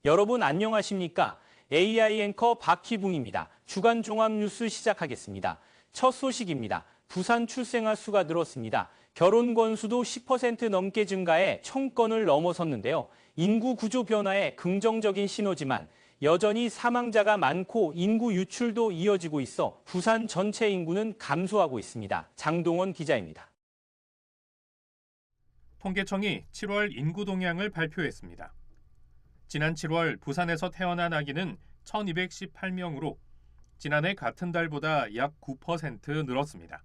여러분 안녕하십니까? AI 앵커 박희붕입니다. 주간 종합 뉴스 시작하겠습니다. 첫 소식입니다. 부산 출생아 수가 늘었습니다. 결혼 건수도 10% 넘게 증가해 1000건을 넘어섰는데요. 인구 구조 변화에 긍정적인 신호지만 여전히 사망자가 많고 인구 유출도 이어지고 있어 부산 전체 인구는 감소하고 있습니다. 장동원 기자입니다. 통계청이 7월 인구 동향을 발표했습니다. 지난 7월 부산에서 태어난 아기는 1218명으로 지난해 같은 달보다 약 9% 늘었습니다.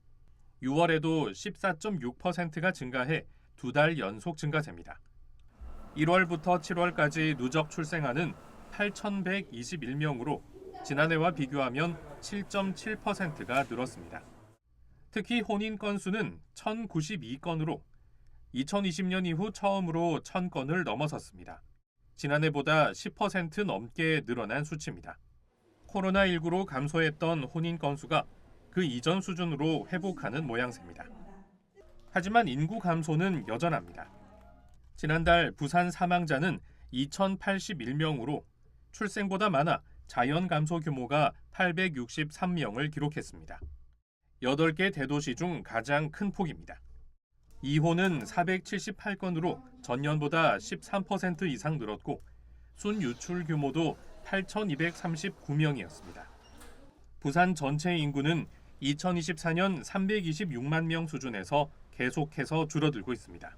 6월에도 14.6%가 증가해 두 달 연속 증가세입니다. 1월부터 7월까지 누적 출생아는 8,121명으로 지난해와 비교하면 7.7%가 늘었습니다. 특히 혼인 건수는 1,092건으로 2020년 이후 처음으로 1,000건을 넘어섰습니다. 지난해보다 10% 넘게 늘어난 수치입니다. 코로나19로 감소했던 혼인 건수가 그 이전 수준으로 회복하는 모양새입니다. 하지만 인구 감소는 여전합니다. 지난달 부산 사망자는 2,081명으로 출생보다 많아 자연 감소 규모가 863명을 기록했습니다. 8개 대도시 중 가장 큰 폭입니다. 이혼은 478건으로 전년보다 13% 이상 늘었고 순유출 규모도 8,239명이었습니다. 부산 전체 인구는 2024년 326만 명 수준에서 계속해서 줄어들고 있습니다.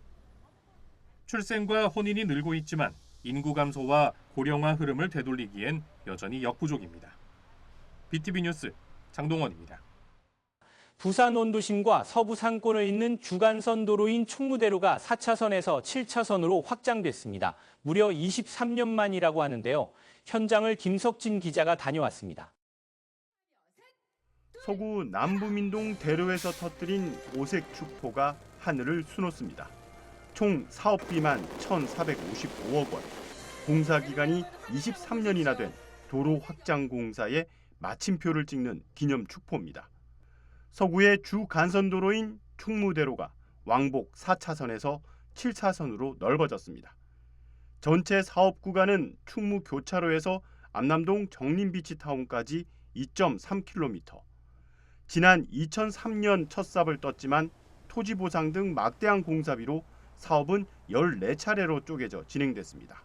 출생과 혼인이 늘고 있지만 인구 감소와 고령화 흐름을 되돌리기엔 여전히 역부족입니다. BTV 뉴스 장동원입니다. 부산 원도심과 서부 상권을 잇는 주간선 도로인 충무대로가 4차선에서 7차선으로 확장됐습니다. 무려 23년 만이라고 하는데요. 현장을 김석진 기자가 다녀왔습니다. 서구 남부민동 대로에서 터뜨린 오색 축포가 하늘을 수놓습니다. 총 사업비만 1,455억 원, 공사 기간이 23년이나 된 도로 확장 공사의 마침표를 찍는 기념 축포입니다. 서구의 주 간선도로인 충무대로가 왕복 4차선에서 7차선으로 넓어졌습니다. 전체 사업 구간은 충무 교차로에서 암남동 정림비치타운까지 2.3km. 지난 2003년 첫 삽을 떴지만 토지 보상 등 막대한 공사비로 사업은 14차례로 쪼개져 진행됐습니다.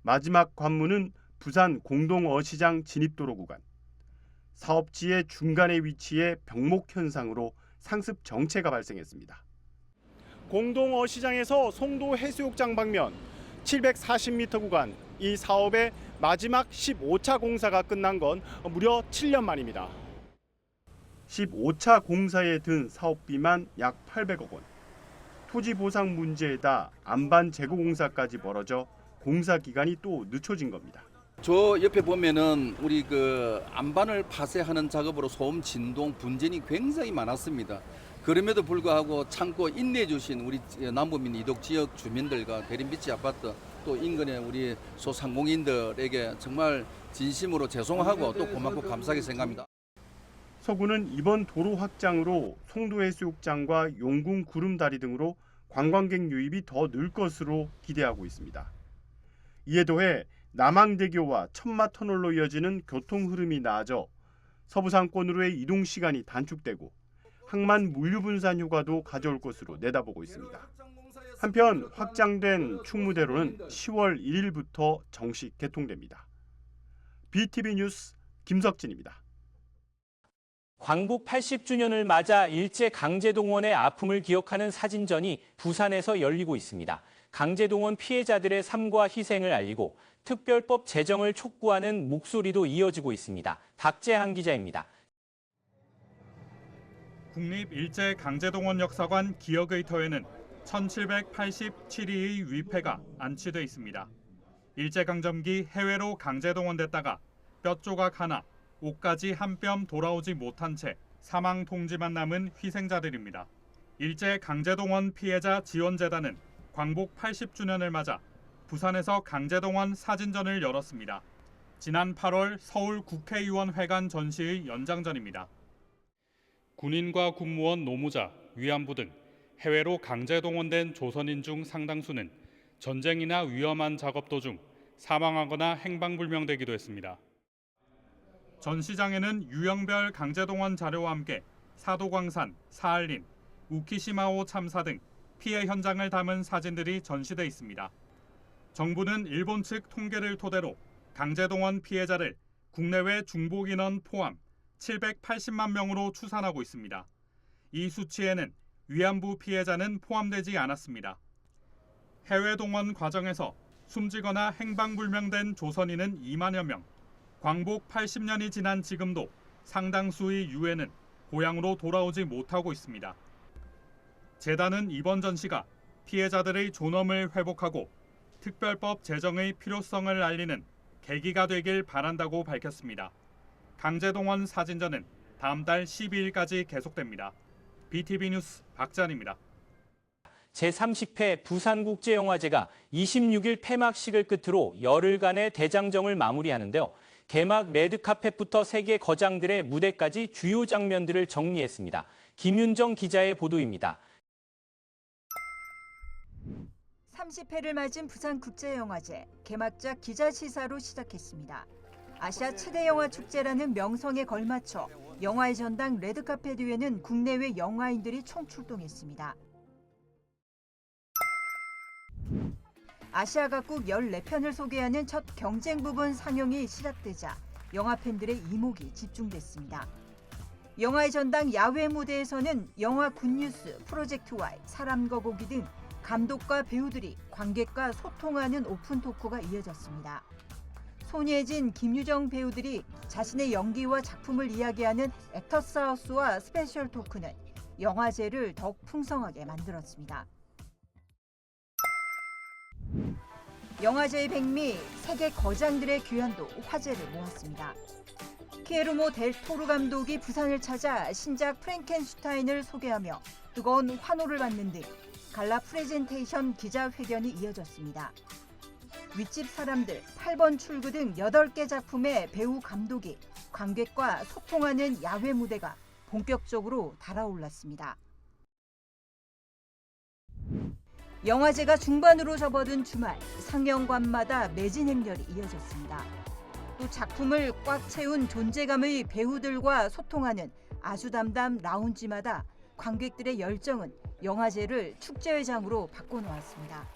마지막 관문은 부산 공동어시장 진입도로 구간. 사업지의 중간에 위치해 병목 현상으로 상습 정체가 발생했습니다. 공동어시장에서 송도 해수욕장 방면 740m 구간, 이 사업의 마지막 15차 공사가 끝난 건 무려 7년 만입니다. 15차 공사에 든 사업비만 약 800억 원. 토지 보상 문제에다 안반 재고 공사까지 벌어져 공사 기간이 또 늦춰진 겁니다. 저 옆에 보면은 우리 그 안반을 파쇄하는 작업으로 소음, 진동, 분진이 굉장히 많았습니다. 그럼에도 불구하고 참고 인내해 주신 우리 남부민 이독 지역 주민들과 대림비치 아파트 또 인근의 우리 소상공인들에게 정말 진심으로 죄송하고 또 고맙고 감사하게 생각합니다. 서구는 이번 도로 확장으로 송도해수욕장과 용궁 구름다리 등으로 관광객 유입이 더 늘 것으로 기대하고 있습니다. 이에 더해 남항대교와 천마터널로 이어지는 교통 흐름이 나아져 서부상권으로의 이동 시간이 단축되고 항만 물류 분산 효과도 가져올 것으로 내다보고 있습니다. 한편 확장된 충무대로는 10월 1일부터 정식 개통됩니다. BTV 뉴스 김석진입니다. 광복 80주년을 맞아 일제강제동원의 아픔을 기억하는 사진전이 부산에서 열리고 있습니다. 강제동원 피해자들의 삶과 희생을 알리고 특별법 제정을 촉구하는 목소리도 이어지고 있습니다. 박재한 기자입니다. 국립일제강제동원 역사관 기억의터에는 1787위의 위패가 안치돼 있습니다. 일제강점기 해외로 강제동원됐다가 뼈조각 하나, 옷까지 한 뼘 돌아오지 못한 채 사망 통지만 남은 희생자들입니다. 일제강제동원 피해자 지원재단은 광복 80주년을 맞아 부산에서 강제동원 사진전을 열었습니다. 지난 8월 서울 국회의원회관 전시의 연장전입니다. 군인과 군무원, 노무자, 위안부 등 해외로 강제동원된 조선인 중 상당수는 전쟁이나 위험한 작업 도중 사망하거나 행방불명되기도 했습니다. 전시장에는 유형별 강제동원 자료와 함께 사도광산, 사할린, 우키시마호 참사 등 피해 현장을 담은 사진들이 전시돼 있습니다. 정부는 일본 측 통계를 토대로 강제동원 피해자를 국내외 중복 인원 포함 780만 명으로 추산하고 있습니다. 이 수치에는 위안부 피해자는 포함되지 않았습니다. 해외 동원 과정에서 숨지거나 행방불명된 조선인은 2만여 명, 광복 80년이 지난 지금도 상당수의 유해는 고향으로 돌아오지 못하고 있습니다. 재단은 이번 전시가 피해자들의 존엄을 회복하고 특별법 제정의 필요성을 알리는 계기가 되길 바란다고 밝혔습니다. 강제동원 사진전은 다음 달 12일까지 계속됩니다. BTV 뉴스 박찬입니다. 제30회 부산국제영화제가 26일 폐막식을 끝으로 열흘간의 대장정을 마무리하는데요. 개막 레드카펫부터 세계 거장들의 무대까지 주요 장면들을 정리했습니다. 김윤정 기자의 보도입니다. 30회를 맞은 부산국제영화제 개막작 기자시사로 시작했습니다. 아시아 최대 영화 축제라는 명성에 걸맞춰 영화의 전당 레드카펫 위에는 국내외 영화인들이 총출동했습니다. 아시아 각국 14편을 소개하는 첫 경쟁 부분 상영이 시작되자 영화 팬들의 이목이 집중됐습니다. 영화의 전당 야외 무대에서는 영화 굿뉴스, 프로젝트 Y, 사람과 고기 등 감독과 배우들이 관객과 소통하는 오픈 토크가 이어졌습니다. 손예진, 김유정 배우들이 자신의 연기와 작품을 이야기하는 액터스 하우스와 스페셜 토크는 영화제를 더욱 풍성하게 만들었습니다. 영화제의 백미, 세계 거장들의 귀환도 화제를 모았습니다. 키에르모 델 토르 감독이 부산을 찾아 신작 프랭켄슈타인을 소개하며 뜨거운 환호를 받는 등 갈라 프레젠테이션 기자회견이 이어졌습니다. 윗집 사람들, 8번 출구 등 8개 작품의 배우 감독이 관객과 소통하는 야외 무대가 본격적으로 달아올랐습니다. 영화제가 중반으로 접어든 주말, 상영관마다 매진 행렬이 이어졌습니다. 또 작품을 꽉 채운 존재감의 배우들과 소통하는 아주담담 라운지마다 관객들의 열정은 영화제를 축제회장으로 바꿔놓았습니다.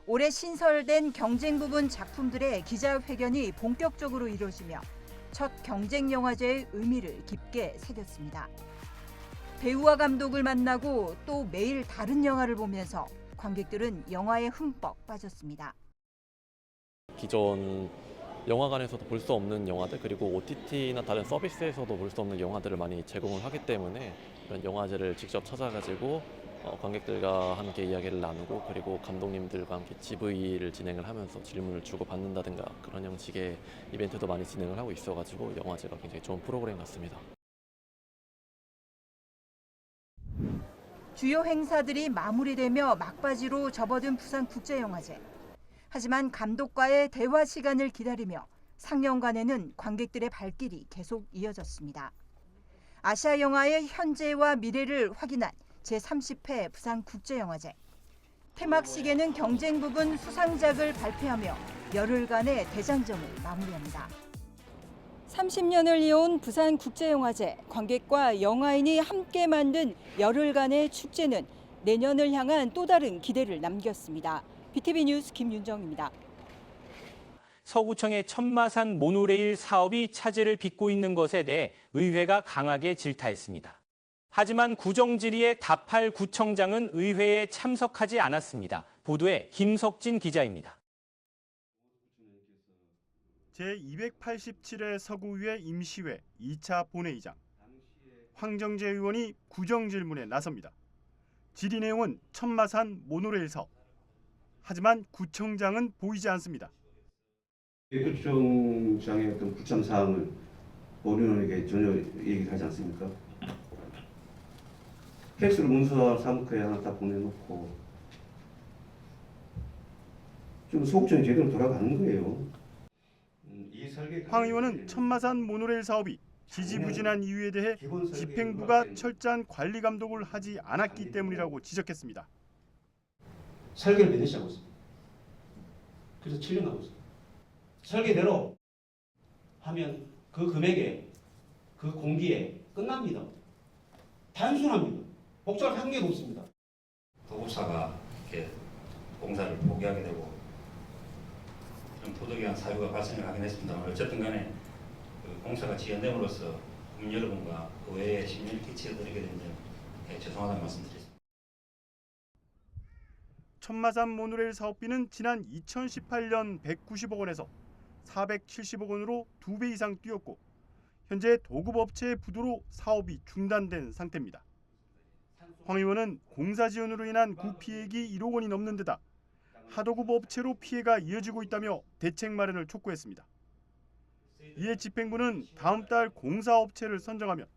올해 신설된 경쟁 부분 작품들의 기자회견이 본격적으로 이루어지며 첫 경쟁 영화제의 의미를 깊게 새겼습니다. 배우와 감독을 만나고 또 매일 다른 영화를 보면서 관객들은 영화에 흠뻑 빠졌습니다. 기존 영화관에서도 볼 수 없는 영화들, 그리고 OTT나 다른 서비스에서도 볼 수 없는 영화들을 많이 제공을 하기 때문에 이런 영화제를 직접 찾아가지고 관객들과 함께 이야기를 나누고, 그리고 감독님들과 함께 GV를 진행을 하면서 질문을 주고받는다든가 그런 형식의 이벤트도 많이 진행을 하고 있어가지고 영화제가 굉장히 좋은 프로그램 같습니다. 주요 행사들이 마무리되며 막바지로 접어든 부산국제영화제. 하지만 감독과의 대화 시간을 기다리며 상영관에는 관객들의 발길이 계속 이어졌습니다. 아시아 영화의 현재와 미래를 확인한 제30회 부산국제영화제. 폐막식에는 경쟁 부분 수상작을 발표하며 열흘간의 대장정을 마무리합니다. 30년을 이어온 부산국제영화제, 관객과 영화인이 함께 만든 열흘간의 축제는 내년을 향한 또 다른 기대를 남겼습니다. BTV 뉴스 김윤정입니다. 서구청의 천마산 모노레일 사업이 차질을 빚고 있는 것에 대해 의회가 강하게 질타했습니다. 하지만 구정질의에 답할 구청장은 의회에 참석하지 않았습니다. 보도에 김석진 기자입니다. 제287회 서구의회 임시회 2차 본회의장. 황정재 의원이 구정질문에 나섭니다. 질의 내용은 천마산 모노레일 사업. 하지만 구청장은 보이지 않습니다. 구청장의 어떤 구청 사항을 본의원에게 전혀 얘기를 하지 않습니까? 팩스로 문서 사무처에 하나 딱 보내놓고 좀 소극적인 제대로 돌아가는 거예요. 황 의원은 천마산 모노레일 사업이 지지부진한 이유에 대해 집행부가 철저한 관리 감독을 하지 않았기 때문이라고 지적했습니다. 설계를 몇 년씩 하고 있습니다. 그래서 7년 하고 있습니다. 설계대로 하면 그 금액에 그 공기에 끝납니다. 단순합니다. 복잡할 한 개도 없습니다. 도급사가 이렇게 공사를 포기하게 되고 이런 부득이한 사유가 발생을 하긴 했습니다만 어쨌든 간에 그 공사가 지연됨으로써 국민 여러분과 그 외에 심려를 끼쳐드리게 된 점 죄송하다는 말씀드리겠습니다. 천마산 모노레일 사업비는 지난 2018년 190억 원에서 470억 원으로 2배 이상 뛰었고 현재 도급업체의 부도로 사업이 중단된 상태입니다. 황 의원은 공사 지연으로 인한 구피해액이 1억 원이 넘는 데다 하도급 업체로 피해가 이어지고 있다며 대책 마련을 촉구했습니다. 이에 집행부는 다음 달 공사업체를 선정하면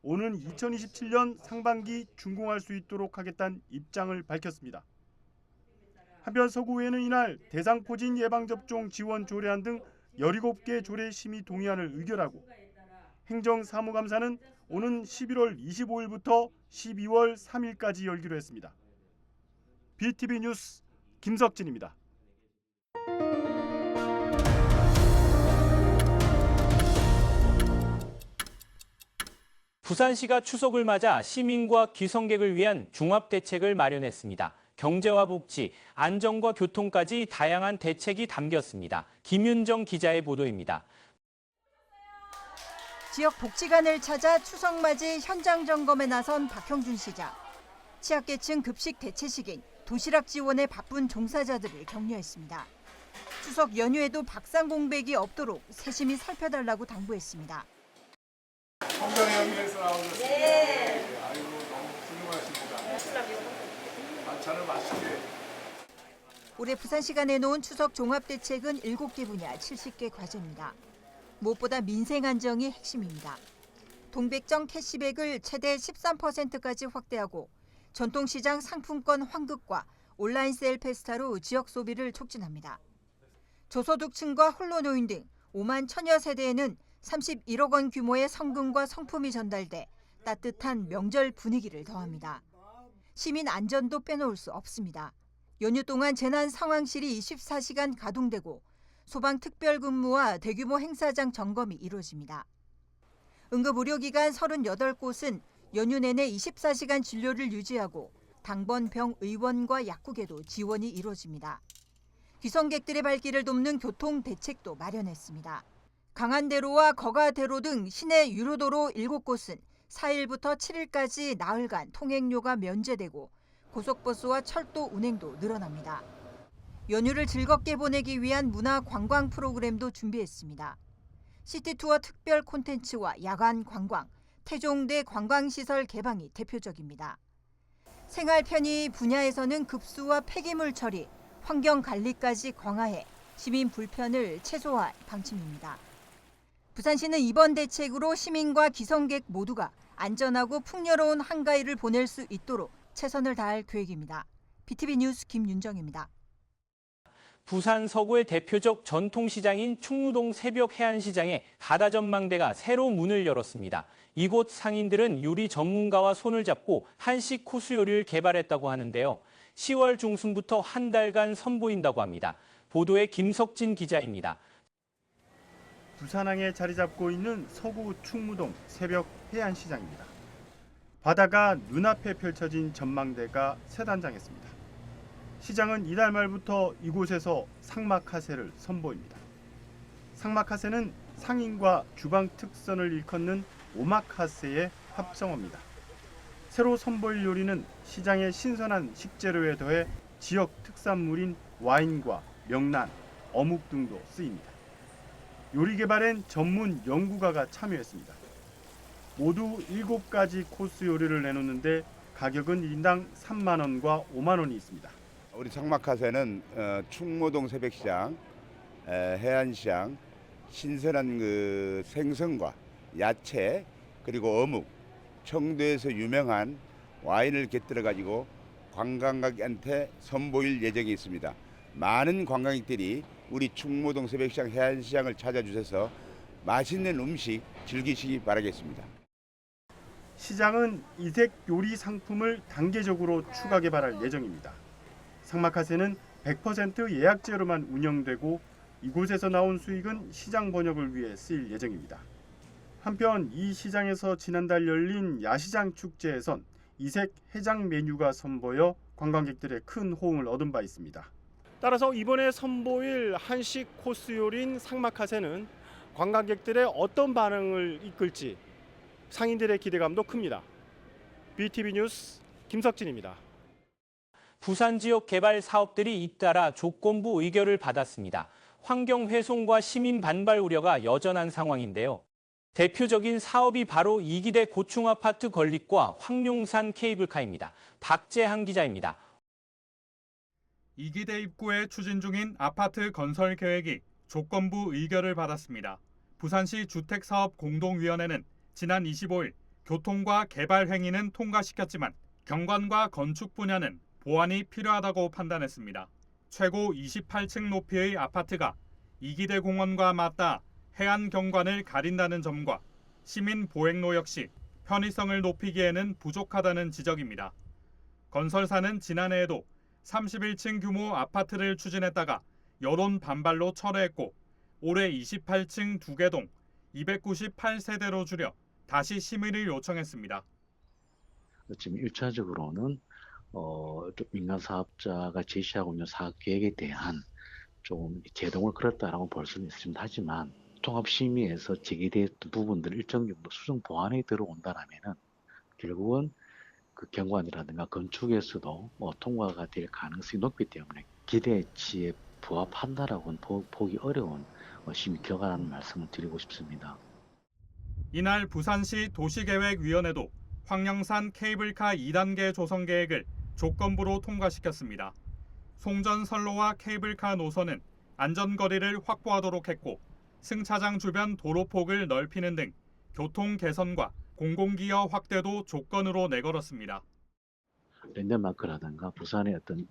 오는 2027년 상반기 준공할 수 있도록 하겠다는 입장을 밝혔습니다. 한편 서구의회는 이날 대상포진 예방접종 지원 조례안 등 17개 조례 심의 동의안을 의결하고 행정사무감사는 오는 11월 25일부터 12월 3일까지 열기로 했습니다. BTV 뉴스 김석진입니다. 부산시가 추석을 맞아 시민과 귀성객을 위한 종합대책을 마련했습니다. 경제와 복지, 안전과 교통까지 다양한 대책이 담겼습니다. 김윤정 기자의 보도입니다. 지역 복지관을 찾아 추석맞이 현장 점검에 나선 박형준 시장. 취약계층 급식 대체식인 도시락 지원에 바쁜 종사자들을 격려했습니다. 추석 연휴에도 박상 공백이 없도록 세심히 살펴달라고 당부했습니다. 건강영리에서 나오셨습니다. 네. 아이고 너무 훌륭하십니다. 반찬을 맛있게. 올해 부산시가 내놓은 추석 종합대책은 7개 분야 70개 과제입니다. 무엇보다 민생 안정이 핵심입니다. 동백정 캐시백을 최대 13%까지 확대하고 전통시장 상품권 환급과 온라인 세일 페스타로 지역 소비를 촉진합니다. 저소득층과 홀로노인 등 5만 1000여 세대에는 31억 원 규모의 성금과 성품이 전달돼 따뜻한 명절 분위기를 더합니다. 시민 안전도 빼놓을 수 없습니다. 연휴 동안 재난 상황실이 24시간 가동되고 소방 특별근무와 대규모 행사장 점검이 이루어집니다. 응급의료기관 38곳은 연휴 내내 24시간 진료를 유지하고 당번병 의원과 약국에도 지원이 이루어집니다. 귀성객들의 발길을 돕는 교통 대책도 마련했습니다. 강한대로와 거가대로 등 시내 유료도로 7곳은 4일부터 7일까지 나흘간 통행료가 면제되고 고속버스와 철도 운행도 늘어납니다. 연휴를 즐겁게 보내기 위한 문화 관광 프로그램도 준비했습니다. 시티투어 특별 콘텐츠와 야간 관광, 태종대 관광시설 개방이 대표적입니다. 생활 편의 분야에서는 급수와 폐기물 처리, 환경 관리까지 강화해 시민 불편을 최소화할 방침입니다. 부산시는 이번 대책으로 시민과 귀성객 모두가 안전하고 풍요로운 한가위를 보낼 수 있도록 최선을 다할 계획입니다. BTV 뉴스 김윤정입니다. 부산 서구의 대표적 전통시장인 충무동 새벽 해안시장에 바다 전망대가 새로 문을 열었습니다. 이곳 상인들은 요리 전문가와 손을 잡고 한식 코스 요리를 개발했다고 하는데요. 10월 중순부터 한 달간 선보인다고 합니다. 보도에 김석진 기자입니다. 부산항에 자리 잡고 있는 서구 충무동 새벽 해안시장입니다. 바다가 눈앞에 펼쳐진 전망대가 새 단장했습니다. 시장은 이달 말부터 이곳에서 상마카세를 선보입니다. 상마카세는 상인과 주방 특선을 일컫는 오마카세의 합성어입니다. 새로 선보일 요리는 시장의 신선한 식재료에 더해 지역 특산물인 와인과 명란, 어묵 등도 쓰입니다. 요리 개발엔 전문 연구가가 참여했습니다. 모두 7가지 코스 요리를 내놓는데 가격은 1인당 3만 원과 5만 원이 있습니다. 우리 상마카세는 충무동 새벽시장, 해안시장, 신선한 그 생선과 야채 그리고 어묵, 청도에서 유명한 와인을 곁들여 가지고 관광객한테 선보일 예정이 있습니다. 많은 관광객들이 우리 충무동 새벽시장, 해안시장을 찾아주셔서 맛있는 음식 즐기시기 바라겠습니다. 시장은 이색 요리 상품을 단계적으로 추가 개발할 예정입니다. 상마카세는 100% 예약제로만 운영되고 이곳에서 나온 수익은 시장 번역을 위해 쓰일 예정입니다. 한편 이 시장에서 지난달 열린 야시장 축제에선 이색 해장 메뉴가 선보여 관광객들의 큰 호응을 얻은 바 있습니다. 따라서 이번에 선보일 한식 코스 요리인 상마카세는 관광객들의 어떤 반응을 이끌지 상인들의 기대감도 큽니다. BTV 뉴스 김석진입니다. 부산 지역 개발 사업들이 잇따라 조건부 의결을 받았습니다. 환경 훼손과 시민 반발 우려가 여전한 상황인데요. 대표적인 사업이 바로 이기대 고층 아파트 건립과 황룡산 케이블카입니다. 박재한 기자입니다. 이기대 입구에 추진 중인 아파트 건설 계획이 조건부 의결을 받았습니다. 부산시 주택사업공동위원회는 지난 25일 교통과 개발 행위는 통과시켰지만 경관과 건축 분야는 보완이 필요하다고 판단했습니다. 최고 28층 높이의 아파트가 이기대 공원과 맞닿아 해안 경관을 가린다는 점과 시민 보행로 역시 편의성을 높이기에는 부족하다는 지적입니다. 건설사는 지난해에도 31층 규모 아파트를 추진했다가 여론 반발로 철회했고 올해 28층 2개 동 298세대로 줄여 다시 심의를 요청했습니다. 지금 1차적으로는 민간 사업자가 제시하고 있는 사업 계획에 대한 좀 제동을 걸었다라고 볼 수는 있습니다. 하지만 종합심의에서 제기됐던 부분들 일정 정도 수정 보완에 들어온다라면은 결국은 그 경관이라든가 건축에서도 통과가 될 가능성이 높기 때문에 기대치에 부합한다라고는 보기 어려운 심의 결과라는 말씀을 드리고 싶습니다. 이날 부산시 도시계획위원회도 황령산 케이블카 2단계 조성 계획을 조건부로 통과시켰습니다. 송전선로와 케이블카 노선은 안전거리를 확보하도록 했고 승차장 주변 도로폭을 넓히는 등 교통 개선과 공공기여 확대도 조건으로 내걸었습니다. 랜드마크라든가 부산의 어떤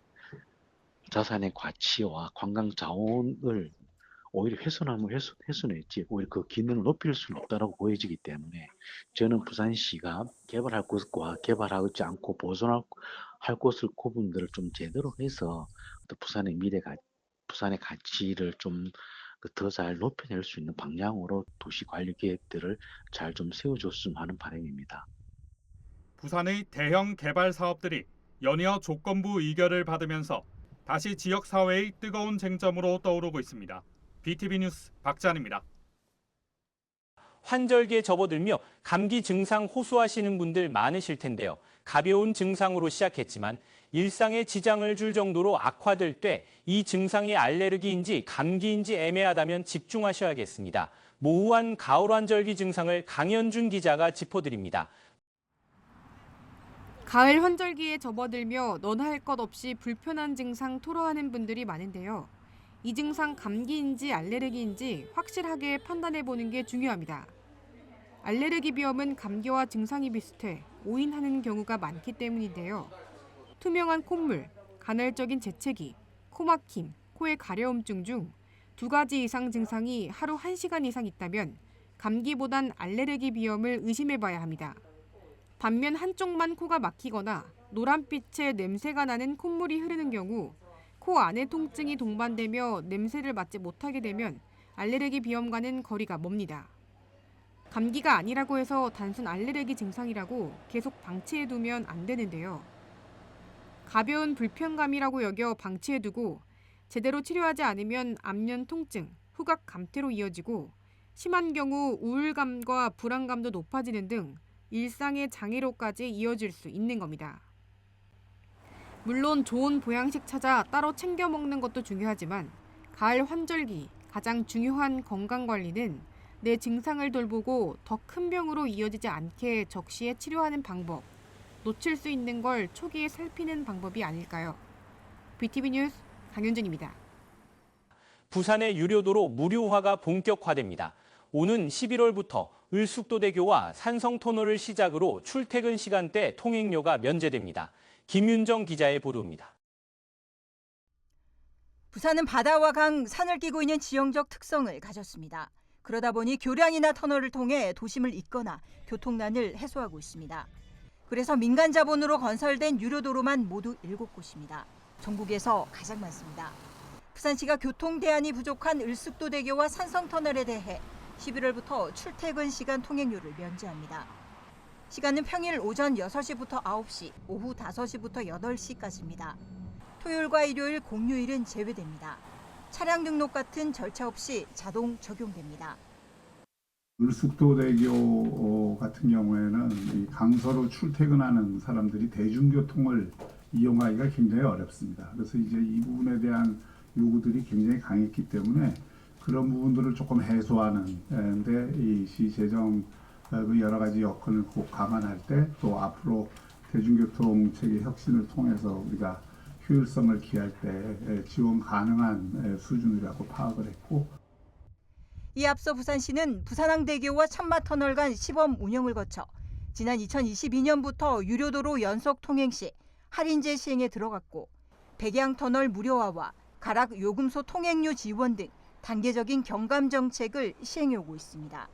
자산의 가치와 관광 자원을 오히려 훼손했지 오히려 그 기능을 높일 수는 없다고 보여지기 때문에 저는 부산시가 개발할 곳과 개발하지 않고 보존할 곳을 구분들을 좀 제대로 해서 부산의 미래가 부산의 가치를 좀 더 잘 높여낼 수 있는 방향으로 도시 관리 계획들을 잘 좀 세워줬으면 하는 바람입니다. 부산의 대형 개발 사업들이 연이어 조건부 의결을 받으면서 다시 지역사회의 뜨거운 쟁점으로 떠오르고 있습니다. BTV 뉴스 박재한입니다. 환절기에 접어들며 감기 증상 호소하시는 분들 많으실 텐데요. 가벼운 증상으로 시작했지만 일상에 지장을 줄 정도로 악화될 때 이 증상이 알레르기인지 감기인지 애매하다면 집중하셔야겠습니다. 모호한 가을 환절기 증상을 강현준 기자가 짚어드립니다. 가을 환절기에 접어들며 너나 할 것 없이 불편한 증상 토로하는 분들이 많은데요. 이 증상 감기인지 알레르기인지 확실하게 판단해보는 게 중요합니다. 알레르기 비염은 감기와 증상이 비슷해 오인하는 경우가 많기 때문인데요. 투명한 콧물, 간헐적인 재채기, 코막힘, 코의 가려움증 중 2가지 이상 증상이 하루 1시간 이상 있다면 감기보단 알레르기 비염을 의심해봐야 합니다. 반면 한쪽만 코가 막히거나 노란빛의 냄새가 나는 콧물이 흐르는 경우 코 안의 통증이 동반되며 냄새를 맡지 못하게 되면 알레르기 비염과는 거리가 멉니다. 감기가 아니라고 해서 단순 알레르기 증상이라고 계속 방치해두면 안 되는데요. 가벼운 불편감이라고 여겨 방치해두고 제대로 치료하지 않으면 안면 통증, 후각 감퇴로 이어지고 심한 경우 우울감과 불안감도 높아지는 등 일상의 장애로까지 이어질 수 있는 겁니다. 물론 좋은 보양식 찾아 따로 챙겨 먹는 것도 중요하지만 가을 환절기 가장 중요한 건강관리는 내 증상을 돌보고 더 큰 병으로 이어지지 않게 적시에 치료하는 방법, 놓칠 수 있는 걸 초기에 살피는 방법이 아닐까요? BTV 뉴스 강현준입니다. 부산의 유료도로 무료화가 본격화됩니다. 오는 11월부터 을숙도대교와 산성터널을 시작으로 출퇴근 시간대 통행료가 면제됩니다. 김윤정 기자의 보도입니다. 부산은 바다와 강, 산을 끼고 있는 지형적 특성을 가졌습니다. 그러다 보니 교량이나 터널을 통해 도심을 잇거나 교통난을 해소하고 있습니다. 그래서 민간 자본으로 건설된 유료도로만 모두 7곳입니다. 전국에서 가장 많습니다. 부산시가 교통 대안이 부족한 을숙도대교와 산성터널에 대해 11월부터 출퇴근 시간 통행료를 면제합니다. 시간은 평일 오전 6시부터 9시, 오후 5시부터 8시까지입니다. 토요일과 일요일, 공휴일은 제외됩니다. 차량 등록 같은 절차 없이 자동 적용됩니다. 을숙도대교 같은 경우에는 이 강서로 출퇴근하는 사람들이 대중교통을 이용하기가 굉장히 어렵습니다. 그래서 이제 이 부분에 대한 요구들이 굉장히 강했기 때문에 그런 부분들을 조금 해소하는 데 이 시 재정 그 여러 가지 여건을 꼭 감안할 때 또 앞으로 대중교통 체계 혁신을 통해서 우리가 효율성을 기할 때 지원 가능한 수준이라고 파악을 했고, 이 앞서 부산시는 부산항대교와 천마터널 간 시범 운영을 거쳐 지난 2022년부터 유료도로 연속 통행 시 할인제 시행에 들어갔고, 백양터널 무료화와 가락 요금소 통행료 지원 등 단계적인 경감 정책을 시행해 오고 있습니다.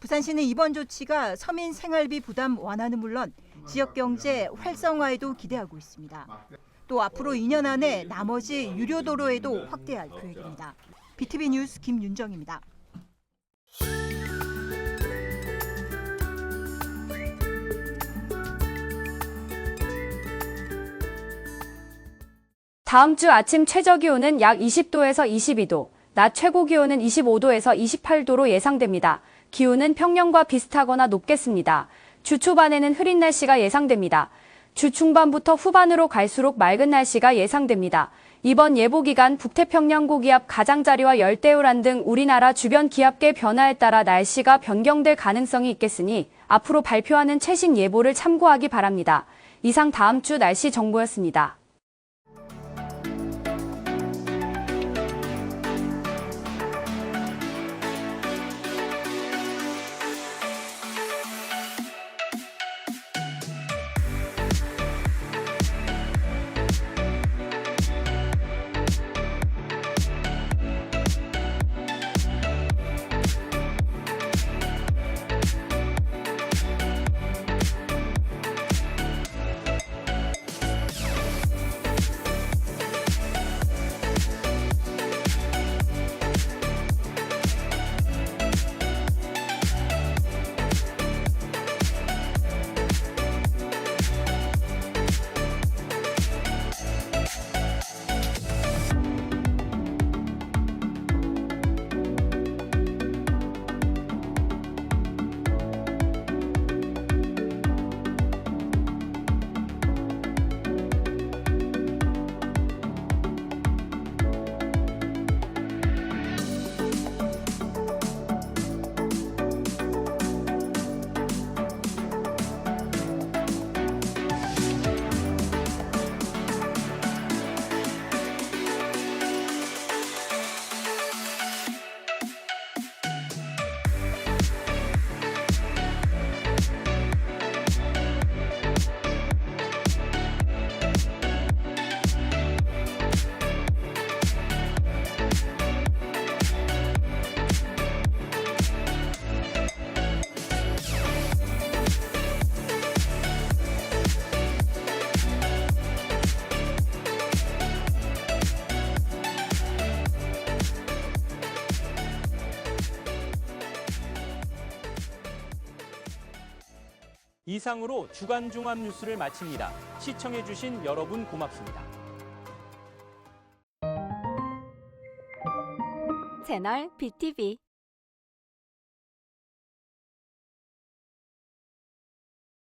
부산시는 이번 조치가 서민 생활비 부담 완화는 물론 지역 경제 활성화에도 기대하고 있습니다. 또 앞으로 2년 안에 나머지 유료 도로에도 확대할 계획입니다. BTV 뉴스 김윤정입니다. 다음 주 아침 최저기온은 약 20도에서 22도, 낮 최고기온은 25도에서 28도로 예상됩니다. 기온은 평년과 비슷하거나 높겠습니다. 주 초반에는 흐린 날씨가 예상됩니다. 주 중반부터 후반으로 갈수록 맑은 날씨가 예상됩니다. 이번 예보 기간 북태평양 고기압 가장자리와 열대우란 등 우리나라 주변 기압계 변화에 따라 날씨가 변경될 가능성이 있겠으니 앞으로 발표하는 최신 예보를 참고하기 바랍니다. 이상 다음 주 날씨 정보였습니다. 이상으로 주간 종합 뉴스를 마칩니다. 시청해주신 여러분 고맙습니다. 채널 BTV